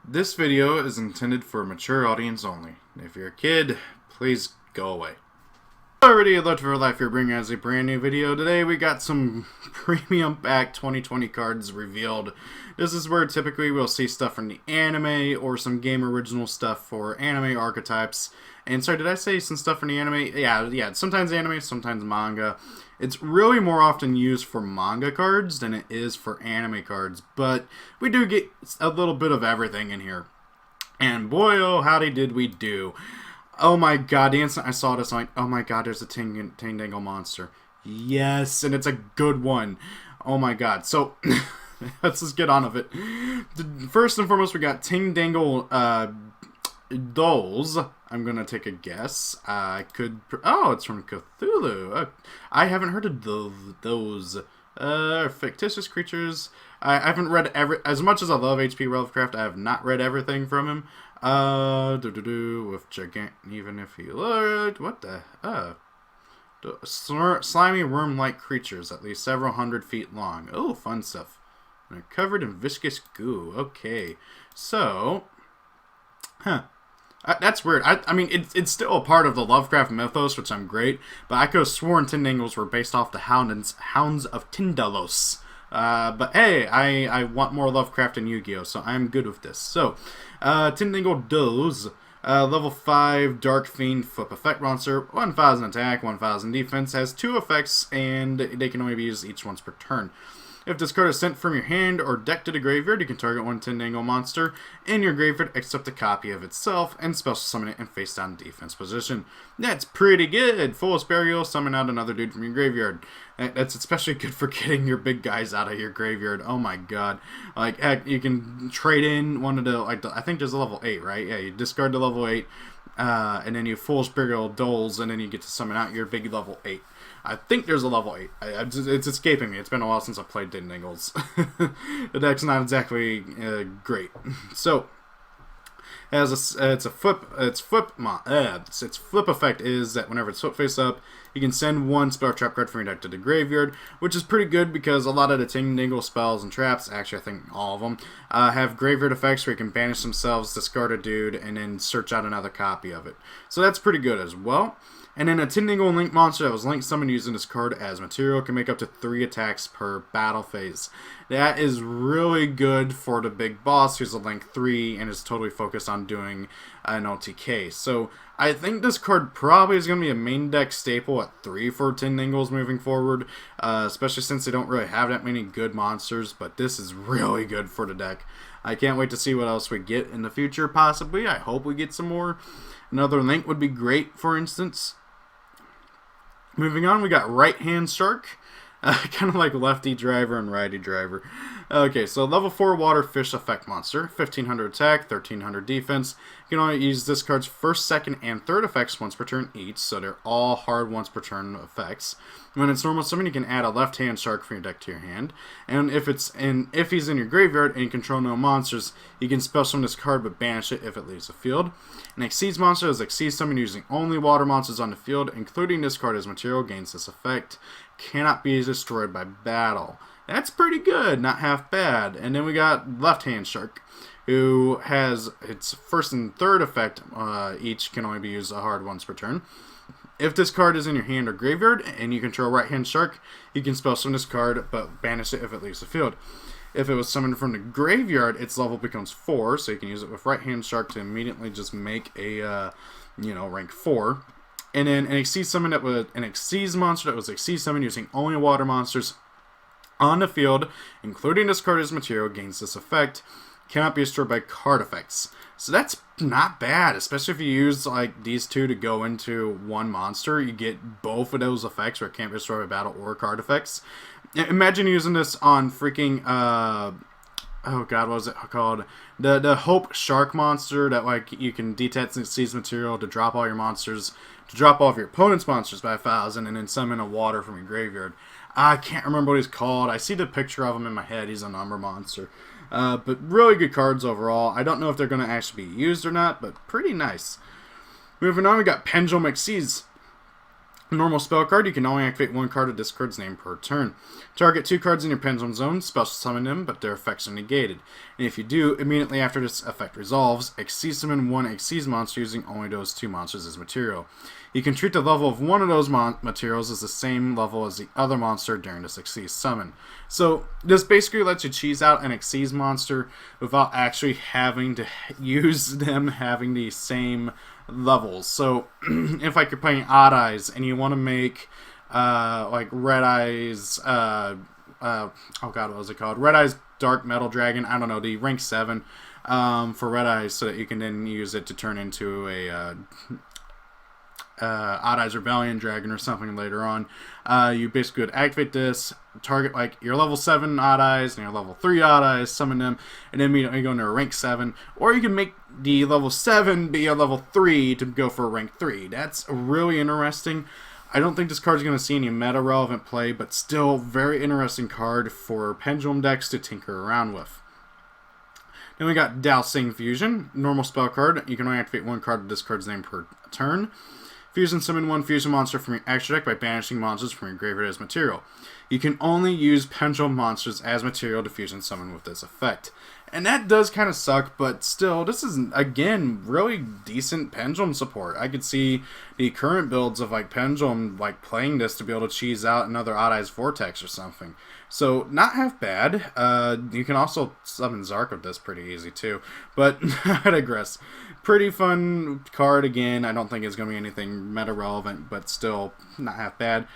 This video is intended for a mature audience only. If you're a kid, please go away. Already Left for Life here, bringing us a brand new video. Today we got some premium pack 2020 cards revealed. This is where typically we'll see stuff from the anime or some game original stuff for anime archetypes. And sorry, did I say some stuff from the anime? Yeah, sometimes anime, sometimes manga. It's really more often used for manga cards than it is for anime cards, but we do get a little bit of everything in here. And boy, oh, howdy did we do. Oh my god, the instant I saw this, I'm like, oh my god, there's a Tindangle monster. Yes, and it's a good one. Oh my god. So, let's just get on with it. First and foremost, we got Tindangle dolls. I'm gonna take a guess. Oh, it's from Cthulhu. I haven't heard of those fictitious creatures. I haven't read as much as I love H.P. Lovecraft. I have not read everything from him. With gigant, even if he looked, what the, slimy worm-like creatures, at least several hundred feet long. Oh, fun stuff. They're covered in viscous goo. Okay, so, that's weird. I mean, it's still a part of the Lovecraft mythos, which I'm great, but I could have sworn Tindangles were based off the Hounds of Tindalos. But hey, I want more Lovecraft and Yu-Gi-Oh, so I'm good with this. So, Tindangle Does, level 5 Dark Fiend Flip Effect Monster, 1000 attack, 1000 defense, has 2 effects, and they can only be used each once per turn. If this card is sent from your hand or deck to the graveyard, you can target one Tindangle monster in your graveyard except a copy of itself and special summon it in face down defense position. That's pretty good. Full burial, summon out another dude from your graveyard. That's especially good for getting your big guys out of your graveyard. Oh my god. Like, heck, you can trade in one of the, I think there's a level 8, right? Yeah, you discard the level 8, and then you full burial dolls, and then you get to summon out your big level 8. I think there's a level 8. It's escaping me. It's been a while since I played Tindangles. The deck's not exactly great. So, its flip effect is that whenever it's flip face up, you can send one spell trap card from your deck to the graveyard, which is pretty good because a lot of the Tindangle spells and traps, actually I think all of them, have graveyard effects where you can banish themselves, discard a dude, and then search out another copy of it. So that's pretty good as well. And then a Tindangle Link monster that was Link summoned using this card as material can make up to 3 attacks per battle phase. That is really good for the big boss who's a Link 3 and is totally focused on doing an OTK. So I think this card probably is going to be a main deck staple at 3 for Tindangles moving forward, especially since they don't really have that many good monsters, but this is really good for the deck. I can't wait to see what else we get in the future, possibly. I hope we get some more. Another Link would be great, for instance. Moving on, we got Right Hand Shark. Kind of like lefty driver and righty driver. Okay, so level 4 water fish effect monster. 1500 attack, 1300 defense. You can only use this card's first, second, and third effects once per turn each, so they're all hard once per turn effects. When it's normal summon, you can add a left hand shark from your deck to your hand. And if he's in your graveyard and you control no monsters, you can spell summon this card but banish it if it leaves the field. An Exceeds monster is Exceeds summon using only water monsters on the field, including this card as material, gains this effect. Cannot be destroyed by battle. That's pretty good, not half bad. And then we got Left Hand Shark, who has its first and third effect, each can only be used a hard once per turn. If this card is in your hand or graveyard and you control Right Hand Shark, you can spell summon this card but banish it if it leaves the field. If it was summoned from the graveyard, its level becomes 4, so you can use it with Right Hand Shark to immediately just make a rank 4. And then an Exceeds summon that was an Exceeds monster that was Exceeds summon using only water monsters on the field, including this card as material, gains this effect. Cannot be destroyed by card effects. So that's not bad, especially if you use like these two to go into one monster. You get both of those effects where it can't be destroyed by battle or card effects. Imagine using this on freaking oh god, what was it called? The Hope Shark monster that like you can detach and seize material to drop all your monsters, to drop all of your opponent's monsters by 1,000 and then summon a water from your graveyard. I can't remember what he's called. I see the picture of him in my head. He's a number monster. But really good cards overall. I don't know if they're going to actually be used or not, but pretty nice. Moving on, we got Pendulum Support. Normal spell card, you can only activate one card of this card's name per turn. Target 2 cards in your Pendulum Zone, special summon them, but their effects are negated. And if you do, immediately after this effect resolves, Xyz summon one Xyz monster using only those 2 monsters as material. You can treat the level of one of those materials as the same level as the other monster during this Xyz summon. So this basically lets you cheese out an Xyz monster without actually having to use them having the same levels. So if like you're playing Odd Eyes and you want to make like Red Eyes, oh god, what was it called? Red Eyes Dark Metal Dragon, I don't know, the rank 7 for Red Eyes, so that you can then use it to turn into a Odd Eyes Rebellion Dragon or something later on. You basically would activate this, target like your level 7 Odd Eyes and your level 3 Odd Eyes, summon them, and then immediately go into a rank 7. Or you can make the level 7 be a level 3 to go for a rank 3. That's really interesting. I don't think this card is going to see any meta-relevant play, but still very interesting card for Pendulum decks to tinker around with. Then we got Dowsing Fusion, normal spell card. You can only activate one card of this card's name per turn. Fusion summon one fusion monster from your extra deck by banishing monsters from your graveyard as material. You can only use Pendulum monsters as material to fusion summon with this effect. And that does kind of suck, but still, this is, again, really decent Pendulum support. I could see the current builds of like Pendulum like playing this to be able to cheese out another Odd Eyes Vortex or something. So, not half bad. You can also summon Zark with this pretty easy too. But, I digress. Pretty fun card again. I don't think it's going to be anything meta-relevant, but still not half bad.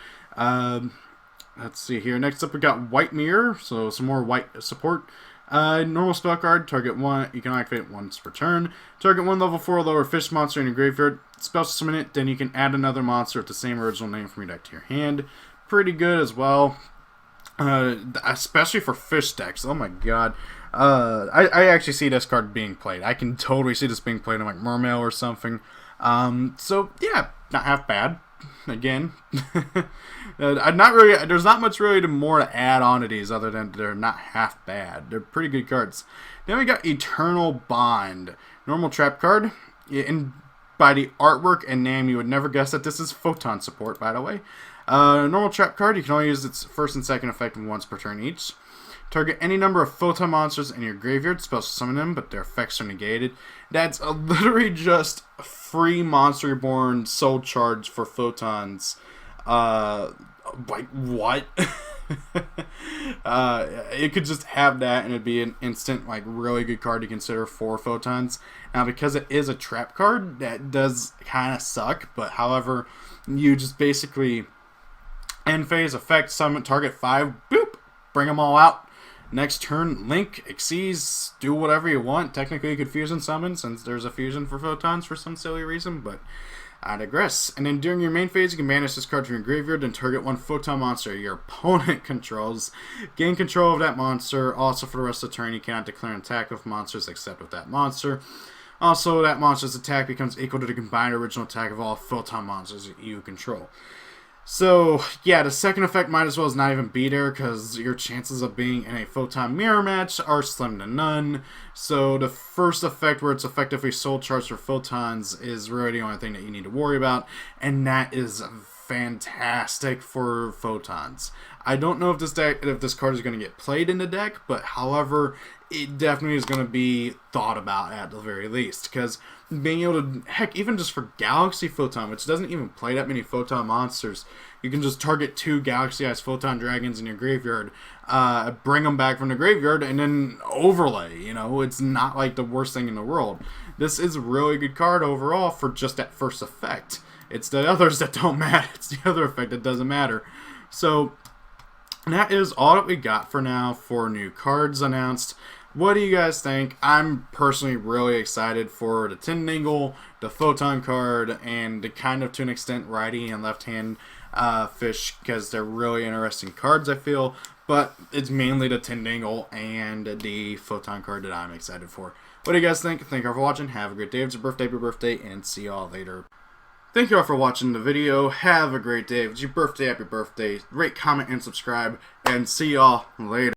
Let's see here. Next up we got White Mirror, so some more white support. Normal spell card, target 1, you can activate it once per turn. Target 1 level 4 or lower fish monster in your graveyard. Spell summon it, then you can add another monster with the same original name from your deck to your hand. Pretty good as well. Especially for fish decks. Oh my god. I actually see this card being played. I can totally see this being played in like Mermail or something. So yeah, not half bad. Again, not really. There's not much really more to add on to these other than they're not half bad. They're pretty good cards. Then we got Eternal Bond, normal trap card. And by the artwork and name, you would never guess that this is Photon support. By the way, normal trap card. You can only use its first and second effect once per turn each. Target any number of Photon monsters in your graveyard, spell summon them, but their effects are negated. That's literally just free Monster Reborn soul charge for Photons. Like, what? You could just have that and it'd be an instant, like, really good card to consider for Photons. Now, because it is a trap card, that does kind of suck, but however, you just basically end phase, effect, summon, target 5, boop, bring them all out. Next turn, Link, Xyz, do whatever you want. Technically, you could fusion summon since there's a fusion for Photons for some silly reason, but I digress. And then during your main phase, you can banish this card from your graveyard and target one Photon monster your opponent controls. Gain control of that monster. Also, for the rest of the turn, you cannot declare an attack with monsters except with that monster. Also, that monster's attack becomes equal to the combined original attack of all Photon monsters that you control. So, yeah, the second effect might as well as not even be there because your chances of being in a Photon mirror match are slim to none. So the first effect where it's effectively soul charged for Photons is really the only thing that you need to worry about, and that is fantastic for Photons. I don't know if this card is going to get played in the deck, but however, it definitely is going to be thought about at the very least, because being able to, heck, even just for Galaxy Photon, which doesn't even play that many Photon monsters, you can just target 2 Galaxy-Eyes Photon Dragons in your graveyard, bring them back from the graveyard, and then overlay, you know, it's not like the worst thing in the world. This is a really good card overall for just that first effect. It's the others that don't matter, it's the other effect that doesn't matter. So, that is all that we got for now for new cards announced. What do you guys think? I'm personally really excited for the Tindangle, the Photon card, and the kind of, to an extent, righty and left-hand fish, because they're really interesting cards, I feel. But it's mainly the Tindangle and the Photon card that I'm excited for. What do you guys think? Thank you all for watching. Have a great day. It's your birthday, happy birthday, and see y'all later. Thank you all for watching the video. Have a great day. If it's your birthday, happy birthday. Rate, comment, and subscribe. And see y'all later.